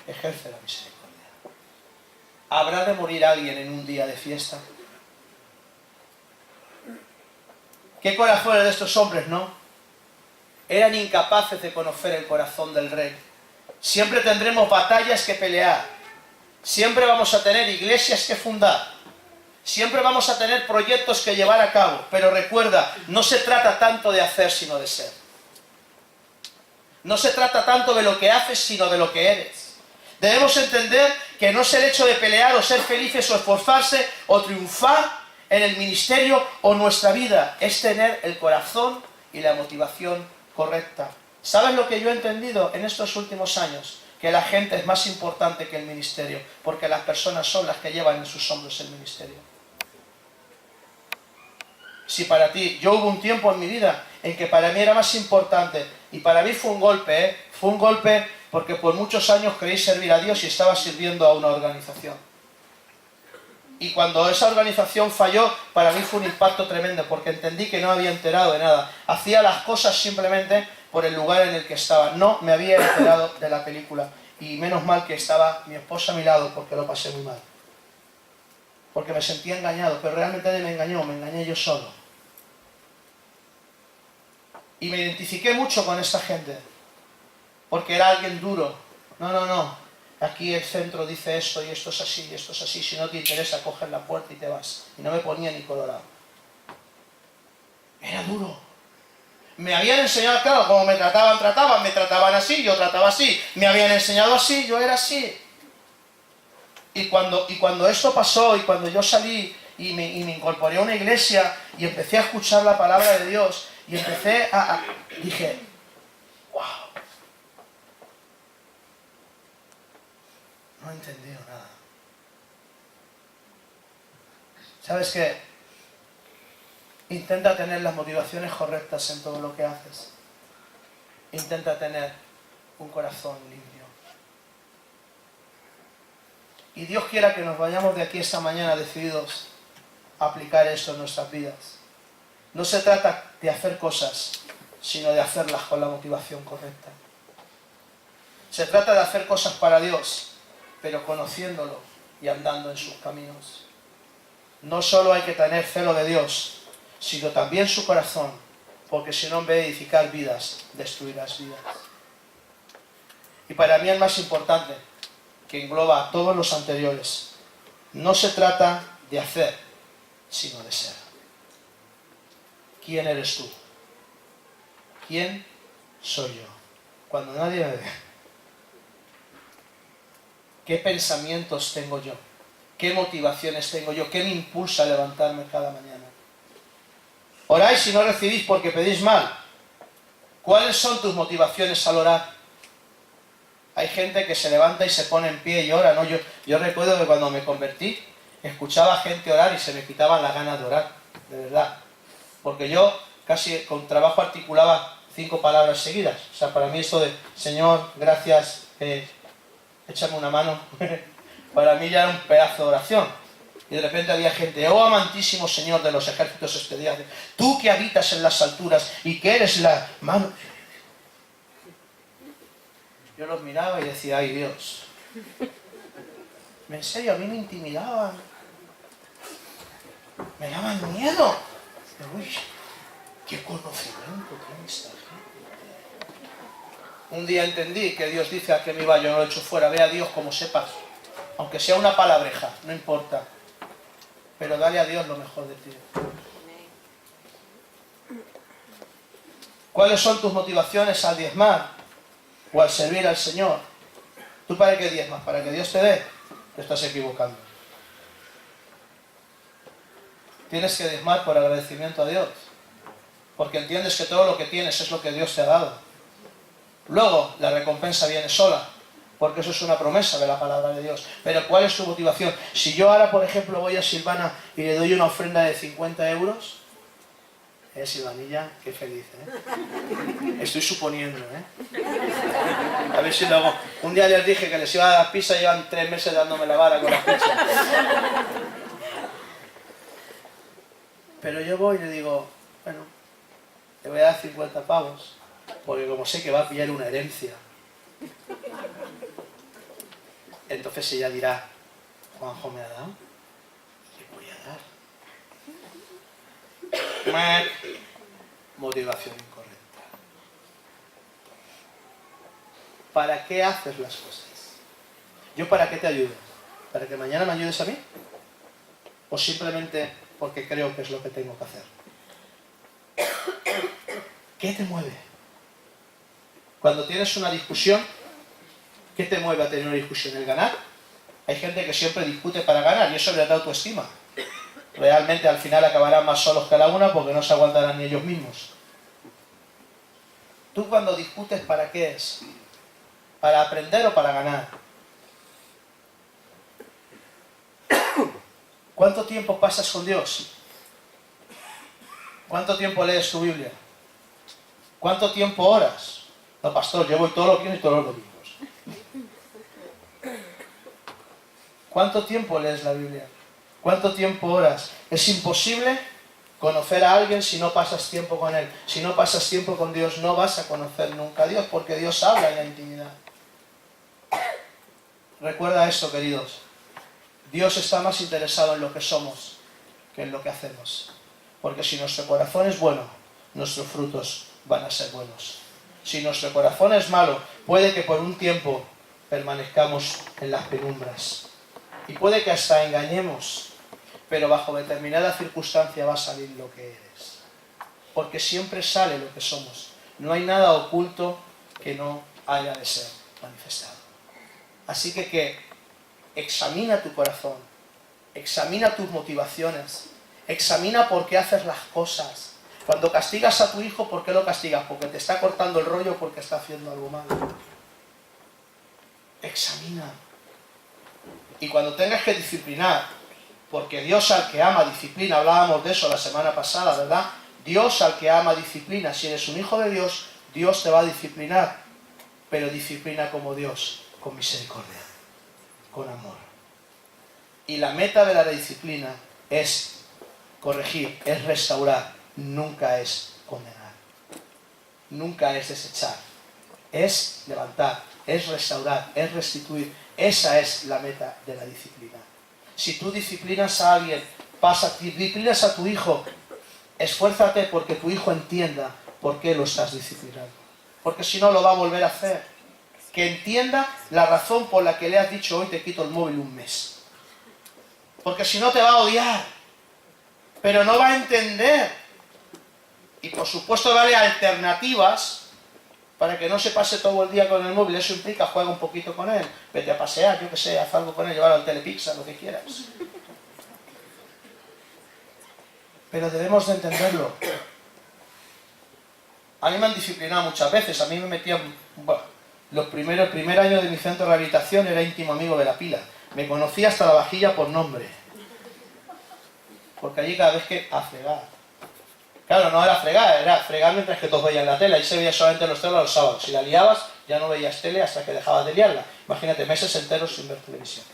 ejerce la misericordia. ¿Habrá de morir alguien en un día de fiesta? ¿Qué corazones de estos hombres, no? Eran incapaces de conocer el corazón del rey. Siempre tendremos batallas que pelear. Siempre vamos a tener iglesias que fundar. Siempre vamos a tener proyectos que llevar a cabo. Pero recuerda, no se trata tanto de hacer, sino de ser. No se trata tanto de lo que haces, sino de lo que eres. Debemos entender que no es el hecho de pelear o ser felices o esforzarse o triunfar en el ministerio o nuestra vida. Es tener el corazón y la motivación correcta. ¿Sabes lo que yo he entendido en estos últimos años? Que la gente es más importante que el ministerio, porque las personas son las que llevan en sus hombros el ministerio. Si para ti, yo hubo un tiempo en mi vida en que para mí era más importante, y para mí fue un golpe, fue un golpe porque por muchos años creí servir a Dios y estaba sirviendo a una organización. Y cuando esa organización falló, para mí fue un impacto tremendo, porque entendí que no había enterado de nada. Hacía las cosas simplemente por el lugar en el que estaba. No me había enterado de la película. Y menos mal que estaba mi esposa a mi lado, porque lo pasé muy mal. Porque me sentía engañado, pero realmente nadie me engañó, me engañé yo solo. Y me identifiqué mucho con esta gente, porque era alguien duro. No. Aquí el centro dice esto y esto es así y esto es así. Si no te interesa, coges la puerta y te vas. Y no me ponía ni colorado. Era duro. Me habían enseñado, claro, como me trataban así, yo trataba así. Me habían enseñado así, yo era así. Y cuando esto pasó y cuando yo salí y me incorporé a una iglesia y empecé a escuchar la palabra de Dios y dije, wow. No he entendido nada. ¿Sabes qué? Intenta tener las motivaciones correctas en todo lo que haces. Intenta tener un corazón limpio. Y Dios quiera que nos vayamos de aquí esta mañana decididos a aplicar esto en nuestras vidas. No se trata de hacer cosas, sino de hacerlas con la motivación correcta. Se trata de hacer cosas para Dios, pero conociéndolo y andando en sus caminos. No solo hay que tener celo de Dios, sino también su corazón, porque si no, en vez de edificar vidas, destruirás vidas. Y para mí el más importante, que engloba a todos los anteriores, no se trata de hacer, sino de ser. ¿Quién eres tú? ¿Quién soy yo? Cuando nadie me ve. ¿Qué pensamientos tengo yo? ¿Qué motivaciones tengo yo? ¿Qué me impulsa a levantarme cada mañana? Oráis y no recibís porque pedís mal. ¿Cuáles son tus motivaciones al orar? Hay gente que se levanta y se pone en pie y ora, ¿no? Yo recuerdo que cuando me convertí, escuchaba a gente orar y se me quitaban las ganas de orar, de verdad. Porque yo casi con trabajo articulaba 5 palabras seguidas. O sea, para mí esto de, Señor, gracias, échame una mano, para mí ya era un pedazo de oración. Y de repente había gente, oh amantísimo Señor de los ejércitos especiales, tú que habitas en las alturas y que eres la mano. Yo los miraba y decía, ay Dios, en serio, a mí me intimidaban, me daban miedo. Uy, qué conocimiento tiene esta gente. Un día entendí que Dios dice, a que me iba, yo no lo echo fuera, ve a Dios como sepas, aunque sea una palabreja, no importa, pero dale a Dios lo mejor de ti. ¿Cuáles son tus motivaciones al diezmar o al servir al Señor? ¿Tú para qué diezmas? ¿Para que Dios te dé? Te estás equivocando. Tienes que diezmar por agradecimiento a Dios, porque entiendes que todo lo que tienes es lo que Dios te ha dado. Luego la recompensa viene sola, porque eso es una promesa de la palabra de Dios. Pero ¿cuál es tu motivación? Si yo ahora, por ejemplo, voy a Silvana y le doy una ofrenda de 50 euros, Silvanilla, qué feliz, Estoy suponiendo, A ver si luego... Un día les dije que les iba a dar pizza y llevan 3 meses dándome la vara con las pizzas. Pero yo voy y le digo, bueno, te voy a dar 50 pavos, porque como sé que va a pillar una herencia, entonces ella dirá, Juanjo me ha dado, ¿qué voy a dar? Motivación incorrecta. ¿Para qué haces las cosas? ¿Yo para qué te ayudo? ¿Para que mañana me ayudes a mí? ¿O simplemente porque creo que es lo que tengo que hacer? ¿Qué te mueve? Cuando tienes una discusión, ¿qué te mueve a tener una discusión? ¿El ganar? Hay gente que siempre discute para ganar y eso les da autoestima. Realmente al final acabarán más solos que la una porque no se aguantarán ni ellos mismos. ¿Tú cuando discutes para qué es? ¿Para aprender o para ganar? ¿Cuánto tiempo pasas con Dios? ¿Cuánto tiempo lees tu Biblia? ¿Cuánto tiempo oras? No, pastor, yo voy todos los viernes y todos los domingos. ¿Cuánto tiempo lees la Biblia? ¿Cuánto tiempo oras? Es imposible conocer a alguien si no pasas tiempo con él. Si no pasas tiempo con Dios, no vas a conocer nunca a Dios, porque Dios habla en la intimidad. Recuerda esto, queridos. Dios está más interesado en lo que somos que en lo que hacemos. Porque si nuestro corazón es bueno, nuestros frutos van a ser buenos. Si nuestro corazón es malo, puede que por un tiempo permanezcamos en las penumbras. Y puede que hasta engañemos, pero bajo determinada circunstancia va a salir lo que eres. Porque siempre sale lo que somos. No hay nada oculto que no haya de ser manifestado. Así que examina tu corazón, examina tus motivaciones, examina por qué haces las cosas. Cuando castigas a tu hijo, ¿por qué lo castigas? ¿Porque te está cortando el rollo o porque está haciendo algo malo? Examina. Y cuando tengas que disciplinar, porque Dios al que ama disciplina, hablábamos de eso la semana pasada, ¿verdad? Dios al que ama disciplina. Si eres un hijo de Dios, Dios te va a disciplinar, pero disciplina como Dios, con misericordia, con amor. Y la meta de la disciplina es corregir, es restaurar, nunca es condenar, nunca es desechar, es levantar, es restaurar, es restituir. Esa es la meta de la disciplina. Si tú disciplinas a alguien, disciplinas a tu hijo, esfuérzate porque tu hijo entienda por qué lo estás disciplinando. Porque si no, lo va a volver a hacer. Que entienda la razón por la que le has dicho hoy te quito el móvil un mes. Porque si no te va a odiar. Pero no va a entender. Y por supuesto darle alternativas para que no se pase todo el día con el móvil. Eso implica, juega un poquito con él, vete a pasear, yo qué sé, haz algo con él, llévalo al Telepizza, lo que quieras. Pero debemos de entenderlo. A mí me han disciplinado muchas veces, a mí me metían... Bueno, el primer año de mi centro de rehabilitación era íntimo amigo de la pila. Me conocía hasta la vajilla por nombre. Porque allí cada vez que... a fregar. Claro, no era fregar mientras que todos veían la tele. Ahí se veía solamente los teles los sábados. Si la liabas, ya no veías tele hasta que dejabas de liarla. Imagínate, meses enteros sin ver televisión.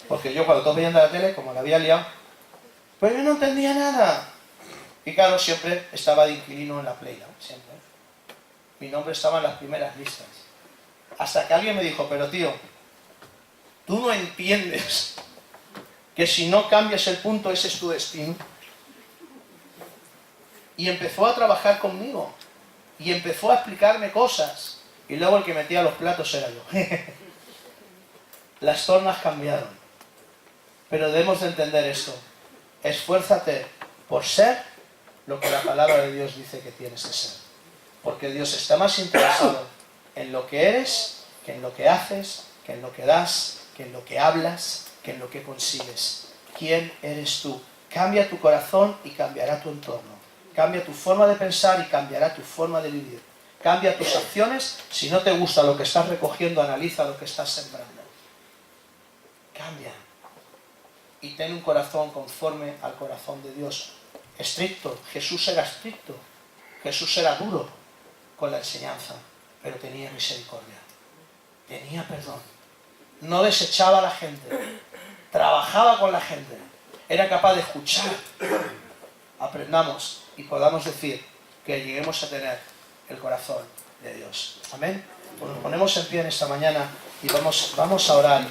Porque yo cuando todos veían de la tele, como la había liado, pues yo no entendía nada. Y claro, siempre estaba de inquilino en la Playground, siempre. Mi nombre estaba en las primeras listas. Hasta que alguien me dijo, pero tío, tú no entiendes que si no cambias el punto, ese es tu destino. Y empezó a trabajar conmigo. Y empezó a explicarme cosas. Y luego el que metía los platos era yo. Las tornas cambiaron. Pero debemos de entender esto. Esfuérzate por ser lo que la palabra de Dios dice que tienes que ser. Porque Dios está más interesado en lo que eres, que en lo que haces, que en lo que das, que en lo que hablas, que en lo que consigues. ¿Quién eres tú? Cambia tu corazón y cambiará tu entorno. Cambia tu forma de pensar y cambiará tu forma de vivir. Cambia tus acciones. Si no te gusta lo que estás recogiendo, analiza lo que estás sembrando. Cambia. Y ten un corazón conforme al corazón de Dios. Estricto. Jesús era estricto. Jesús era duro con la enseñanza, pero tenía misericordia. Tenía perdón. No desechaba a la gente. Trabajaba con la gente. Era capaz de escuchar. Aprendamos y podamos decir que lleguemos a tener el corazón de Dios. Amén. Pues nos ponemos en pie en esta mañana y vamos a orar.